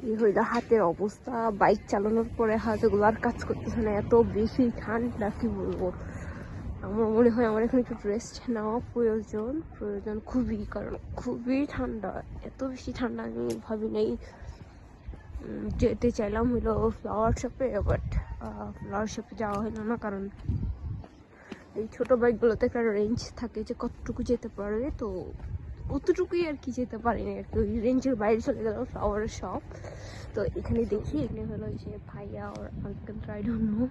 এই হইলো হাতের অবস্থা, বাইক চালানোর পরে হাতগুলো আর কাজ করতেছে না, এত বেশি ঠান্ডা কি বলবো। আমার মনে হয় আমার এখন একটু রেস্ট নেওয়া প্রয়োজন খুবই, কারণ খুবই ঠান্ডা, এত বেশি ঠান্ডা আমি ভাবি নাই। যেতে চাইলাম হইলো ফ্লাওয়ার শপে, বাট ফ্লাওয়ার শপে যাওয়া হলো না, কারণ এই ছোটো বাইকগুলোতে একটা রেঞ্জ থাকে যে কতটুকু যেতে পারবে, তো অতটুকুই আর কি যেতে পারিনি আর কি, ওই রেঞ্জের বাইরে চলে গেল ফ্লাওয়ারের শপ। তো এখানে দেখি এখানে হলো যে ভাইয়া আর আঙ্কেল আই ডোন্ট নো,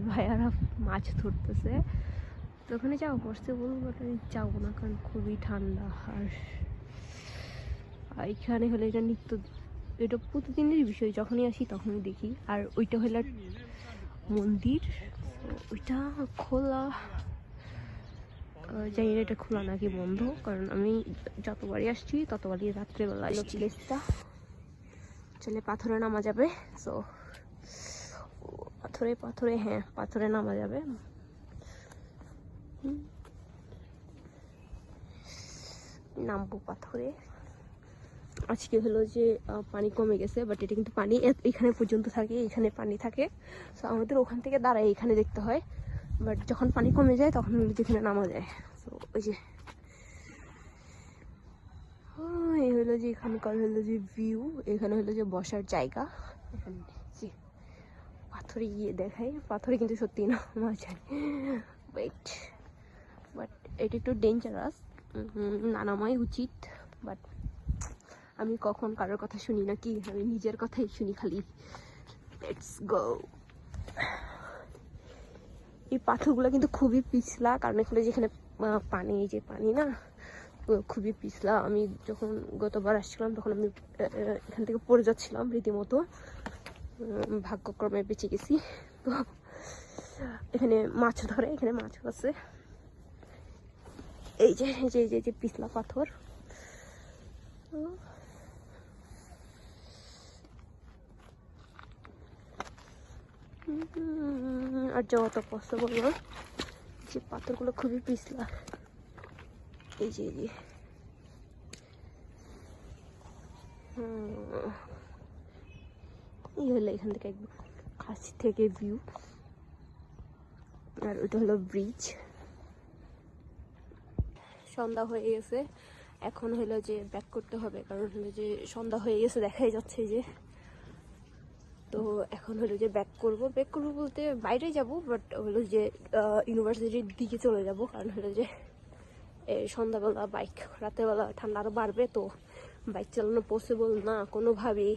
ভাইয়ারা মাছ ধরতেছে, তো ওখানে যাওয়া পসিবল, বাট আমি যাবো না কারণ খুবই ঠান্ডা। আর এখানে হলে এটা প্রতিদিনের বিষয়, যখনই আসি তখনই দেখি। আর ওইটা হলো মন্দির, ওইটা খোলা, জানি না এটা খোলা নাকি বন্ধ, কারণ আমি যতবারই আসছি ততবারই রাত্রেবেলা প্লেসটা চলে পাথরে নামা যাবে। সো পাথরে হ্যাঁ পাথরে নামা যাবে। নামবো পাথরে। আজকে হলো যে পানি কমে গেছে, বাট এটা কিন্তু পানি এখানে পর্যন্ত থাকে, এখানে পানি থাকে। সো আমাদের ওখান থেকে দাঁড়ায় এখানে দেখতে হয়, বাট যখন পানি কমে যায় তখন যেখানে নামা যায়। সো ওই যে এই হলো যে এখানকার হলো যে ভিউ, এখানে হলো যে বসার জায়গা। এখানে যে পাথরে গিয়ে দেখাই, পাথরে কিন্তু সত্যি না জানি, ওয়েট, বাট এটা একটু ডেঞ্জারাস, না নামাই উচিত। বাট আমি কখন কারোর কথা শুনি না কি, আমি নিজের কথাই শুনি খালি। Let's go. এই পাথরগুলো কিন্তু খুবই পিছলা, কারণ এখানে যেখানে পানি, এই যে পানি না, খুবই পিছলা। আমি যখন গতবার আসছিলাম তখন আমি এখান থেকে পড়ে যাচ্ছিলাম রীতিমতো, ভাগ্যক্রমে বেঁচে গেছি। তো এখানে মাছ ধরে, এখানে মাছ আছে, এই যে এই যে এই যে পিছলা পাথর। আর যাওয়া তো পসিবল না, যে পাথরগুলো খুবই পিছলা। এই যে এই হলো এখান থেকে একদম কাছ থেকে ভিউ। আর ওইটা হলো ব্রিজ। সন্ধ্যা হয়ে গেছে, এখন হলো যে ব্যাক করতে হবে, কারণ হলো যে সন্ধ্যা হয়ে গেছে দেখাই যাচ্ছে যে। তো এখন হলো যে ব্যাক করবো বলতে বাইরে যাব, বাট হলো যে ইউনিভার্সিটির দিকে চলে যাব, কারণ হলো যে সন্ধ্যাবেলা বাইক, রাতেরবেলা ঠান্ডা আরও বাড়বে, তো বাইক চালানো পসিবল না কোনোভাবেই।